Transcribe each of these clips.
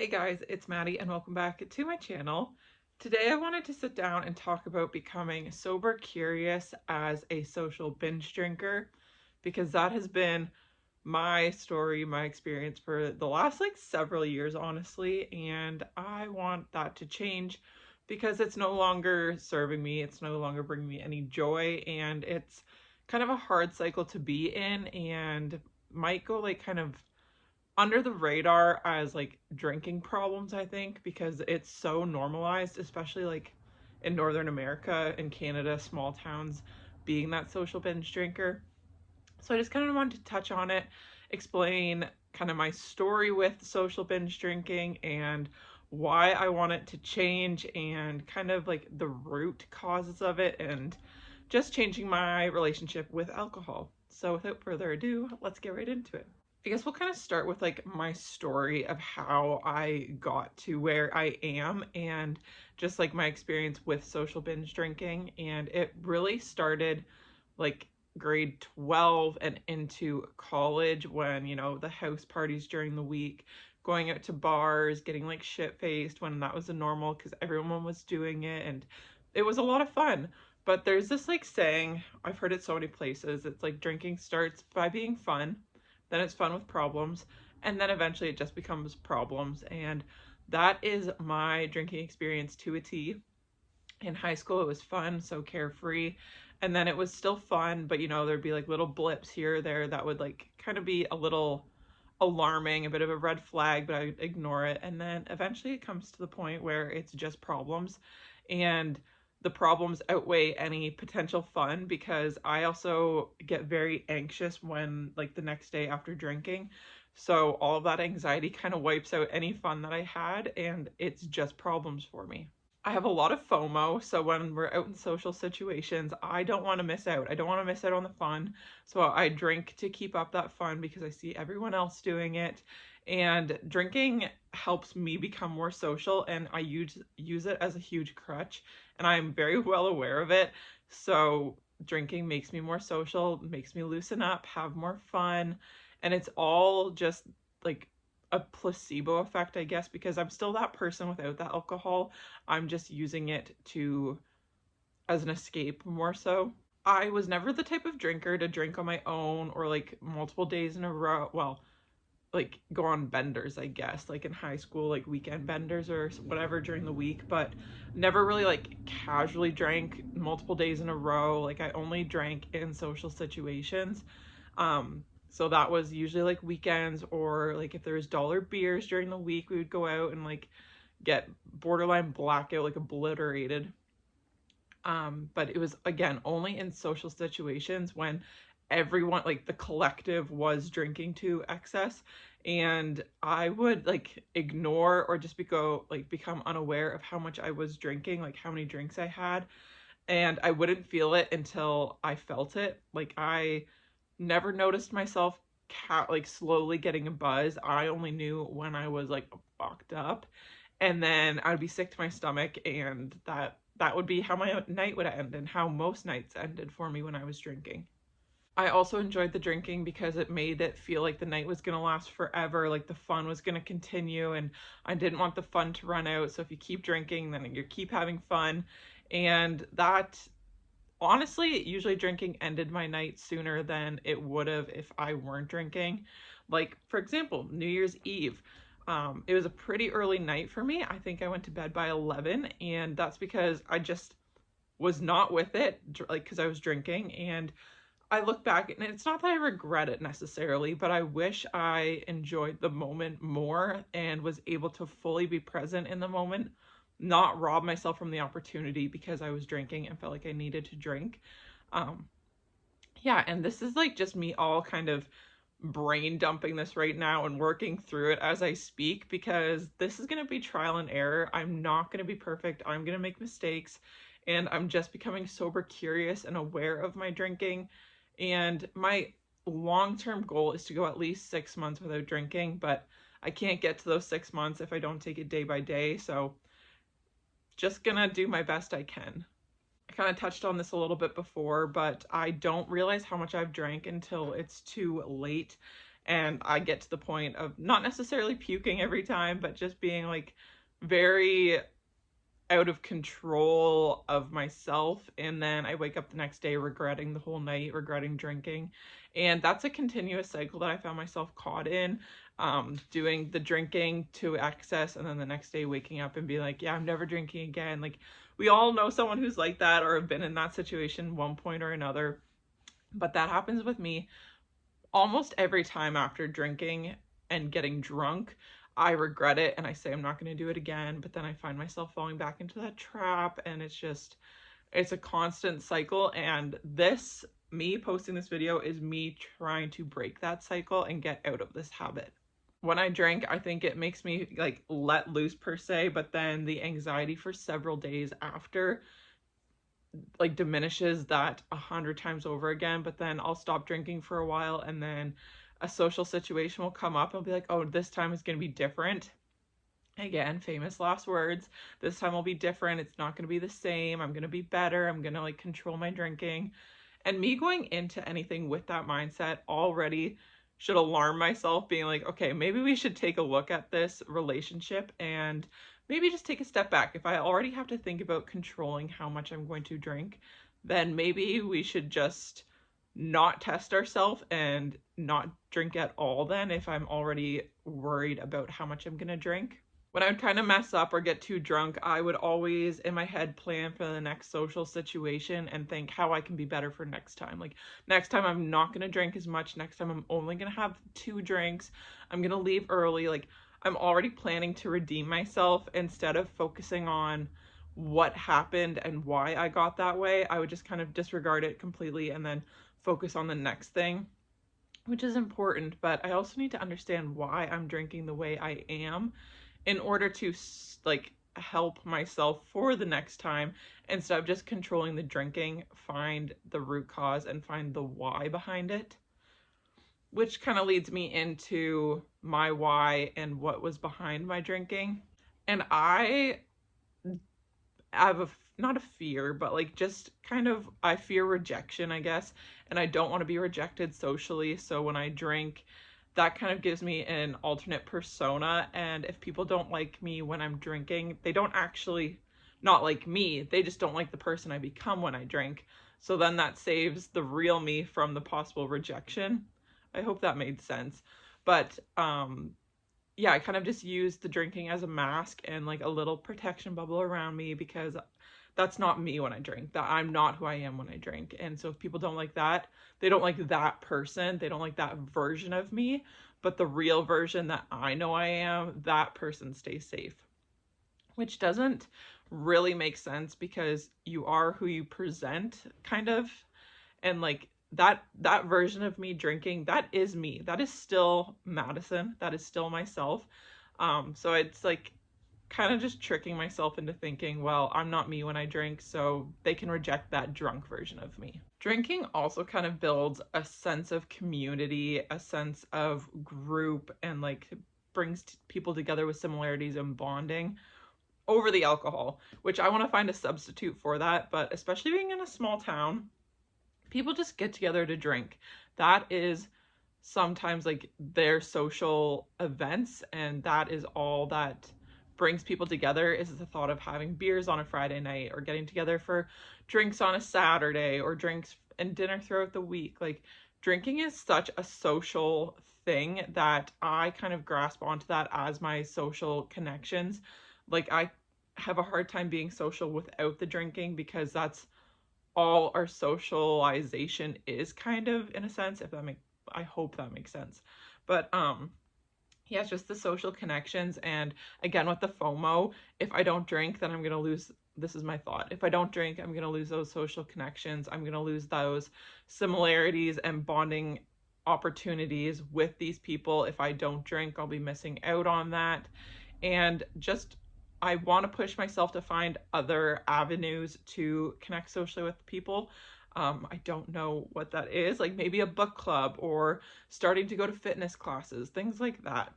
Hey guys, it's Maddie and welcome back to my channel. Today I wanted to sit down and talk about becoming sober curious as a social binge drinker because that has been my story, my experience for the last several years, honestly, and I want that to change because it's no longer serving me, it's no longer bringing me any joy, and it's kind of a hard cycle to be in and might go kind of under the radar as drinking problems, I think, because it's so normalized, especially in Northern America and Canada, small towns, being that social binge drinker. So I just kind of wanted to touch on it, explain kind of my story with social binge drinking and why I want it to change and kind of the root causes of it and just changing my relationship with alcohol. So without further ado, let's get right into it. I guess we'll kind of start with my story of how I got to where I am and just my experience with social binge drinking. And it really started like grade 12 and into college when, the house parties during the week, going out to bars, getting shit faced when that was a normal because everyone was doing it and it was a lot of fun. But there's this saying, I've heard it so many places, it's drinking starts by being fun, then it's fun with problems, and then eventually it just becomes problems. And that is my drinking experience to a T. In high school, it was fun, so carefree. And then it was still fun, but there'd be little blips here or there that would kind of be a little alarming, a bit of a red flag, but I would ignore it. And then eventually it comes to the point where it's just problems. And the problems outweigh any potential fun because I also get very anxious when the next day after drinking. So all of that anxiety kind of wipes out any fun that I had, and it's just problems for me. I have a lot of FOMO, so when we're out in social situations, I don't want to miss out. I don't want to miss out on the fun. So I drink to keep up that fun because I see everyone else doing it. And drinking helps me become more social, and I use it as a huge crutch, and I'm very well aware of it. So drinking makes me more social, makes me loosen up, have more fun, and it's all just like a placebo effect, I guess, because I'm still that person without the alcohol. I'm just using it to as an escape more so. I was never the type of drinker to drink on my own or multiple days in a row. Well, go on benders, I guess, in high school, weekend benders or whatever during the week, but never really casually drank multiple days in a row. I only drank in social situations. So that was usually weekends, or if there was dollar beers during the week, we would go out and get borderline blackout, obliterated. But it was again only in social situations when everyone, the collective, was drinking to excess, and I would ignore or just become unaware of how much I was drinking, how many drinks I had, and I wouldn't feel it until I felt it. I never noticed myself slowly getting a buzz. I only knew when I was fucked up, and then I'd be sick to my stomach, and that would be how my night would end and how most nights ended for me when I was drinking. I also enjoyed the drinking because it made it feel like the night was going to last forever, like the fun was going to continue, and I didn't want the fun to run out. So if you keep drinking, then you keep having fun. And that, honestly, usually drinking ended my night sooner than it would have if I weren't drinking. For example, New Year's Eve. It was a pretty early night for me. I think I went to bed by 11, and that's because I just was not with it, because I was drinking. And I look back, and it's not that I regret it necessarily, but I wish I enjoyed the moment more and was able to fully be present in the moment, not rob myself from the opportunity because I was drinking and felt like I needed to drink. Um, yeah, and this is just me all kind of brain dumping this right now and working through it as I speak because this is going to be trial and error. I'm not going to be perfect. I'm going to make mistakes, and I'm just becoming sober curious and aware of my drinking. And my long-term goal is to go at least 6 months without drinking, but I can't get to those 6 months if I don't take it day by day. So just gonna do my best I can. I kind of touched on this a little bit before, but I don't realize how much I've drank until it's too late. And I get to the point of not necessarily puking every time, but just being like very out of control of myself. And then I wake up the next day regretting the whole night, regretting drinking. And that's a continuous cycle that I found myself caught in, doing the drinking to excess, and then the next day waking up and be like, yeah, I'm never drinking again. Like, we all know someone who's like that or have been in that situation one point or another. But that happens with me almost every time after drinking and getting drunk. I regret it and I say I'm not going to do it again, but then I find myself falling back into that trap, and it's a constant cycle. And me posting this video is me trying to break that cycle and get out of this habit. When I drink, I think it makes me like let loose per se, but then the anxiety for several days after like diminishes that 100 times over again. But then I'll stop drinking for a while, and then a social situation will come up and I'll be like, oh, this time is going to be different. Again, famous last words. This time will be different. It's not going to be the same. I'm going to be better. I'm going to like control my drinking. And me going into anything with that mindset already should alarm myself, being like, okay, maybe we should take a look at this relationship and maybe just take a step back. If I already have to think about controlling how much I'm going to drink, then maybe we should just not test ourselves and not drink at all then, if I'm already worried about how much I'm going to drink. When I would kind of mess up or get too drunk, I would always in my head plan for the next social situation and think how I can be better for next time. Like, next time I'm not going to drink as much. Next time I'm only going to have 2 drinks. I'm going to leave early. Like, I'm already planning to redeem myself instead of focusing on what happened and why I got that way. I would just kind of disregard it completely and then focus on the next thing, which is important. But I also need to understand why I'm drinking the way I am in order to like help myself for the next time, instead of just controlling the drinking, find the root cause and find the why behind it, which kind of leads me into my why and what was behind my drinking. And I have not a fear, but like just kind of, I fear rejection, I guess, and I don't want to be rejected socially. So when I drink, that kind of gives me an alternate persona. And if people don't like me when I'm drinking, they don't actually not like me. They just don't like the person I become when I drink. So then that saves the real me from the possible rejection. I hope that made sense. But yeah, I kind of just use the drinking as a mask and like a little protection bubble around me, because that's not me when I drink. That I'm not who I am when I drink. And so if people don't like that, they don't like that person, they don't like that version of me, but the real version that I know I am, that person stays safe. Which doesn't really make sense, because you are who you present, kind of. And like that version of me drinking, that is me. That is still Madison. That is still myself. So it's like kind of just tricking myself into thinking, well, I'm not me when I drink, so they can reject that drunk version of me. Drinking also kind of builds a sense of community, a sense of group, and like brings people together with similarities and bonding over the alcohol, which I want to find a substitute for that. But especially being in a small town, people just get together to drink. That is sometimes like their social events, and that is all that brings people together, is the thought of having beers on a Friday night, or getting together for drinks on a Saturday, or drinks and dinner throughout the week. Like, drinking is such a social thing that I kind of grasp onto that as my social connections. Like, I have a hard time being social without the drinking, because that's all our socialization is, kind of, in a sense, I hope that makes sense. But yeah, it's just the social connections. And again, with the FOMO, if I don't drink, then I'm gonna lose, this is my thought, if I don't drink, I'm gonna lose those social connections. I'm gonna lose those similarities and bonding opportunities with these people. If I don't drink, I'll be missing out on that. And just, I want to push myself to find other avenues to connect socially with people. I don't know what that is, like maybe a book club, or starting to go to fitness classes, things like that.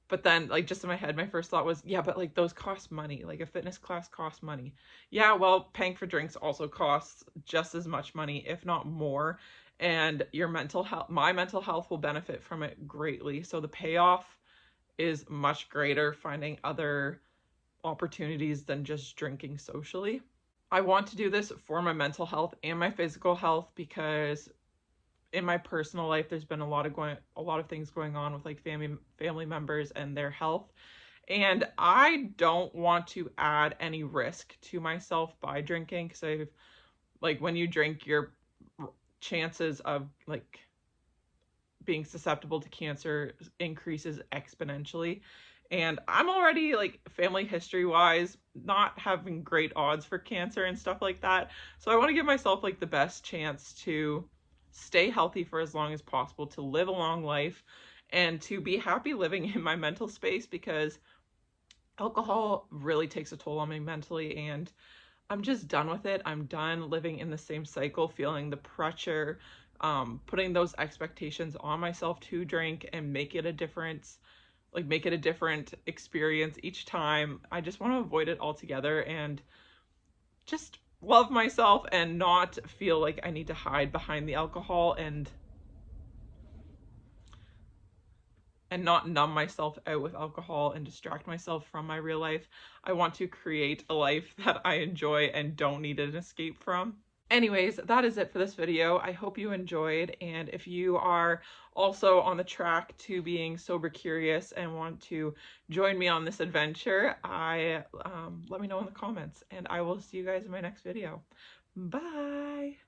But then, like, just in my head, my first thought was, yeah, but like those cost money. Like, a fitness class costs money. Yeah, well, paying for drinks also costs just as much money, if not more. and your mental health, my mental health will benefit from it greatly. So the payoff is much greater finding other opportunities than just drinking socially. I want to do this for my mental health and my physical health because in my personal life there's been a lot of things going on with like family members and their health, and I don't want to add any risk to myself by drinking, because I've like, when you drink, your chances of like being susceptible to cancer increases exponentially. And I'm already, like, family history wise, not having great odds for cancer and stuff like that. So I want to give myself like the best chance to stay healthy for as long as possible, to live a long life, and to be happy living in my mental space, because alcohol really takes a toll on me mentally, and I'm just done with it. I'm done living in the same cycle, feeling the pressure, putting those expectations on myself to drink and make it a difference, like make it a different experience each time. I just want to avoid it altogether and just love myself and not feel like I need to hide behind the alcohol, and not numb myself out with alcohol and distract myself from my real life. I want to create a life that I enjoy and don't need an escape from. Anyways, that is it for this video. I hope you enjoyed, and if you are also on the track to being sober curious and want to join me on this adventure, let me know in the comments, and I will see you guys in my next video. Bye!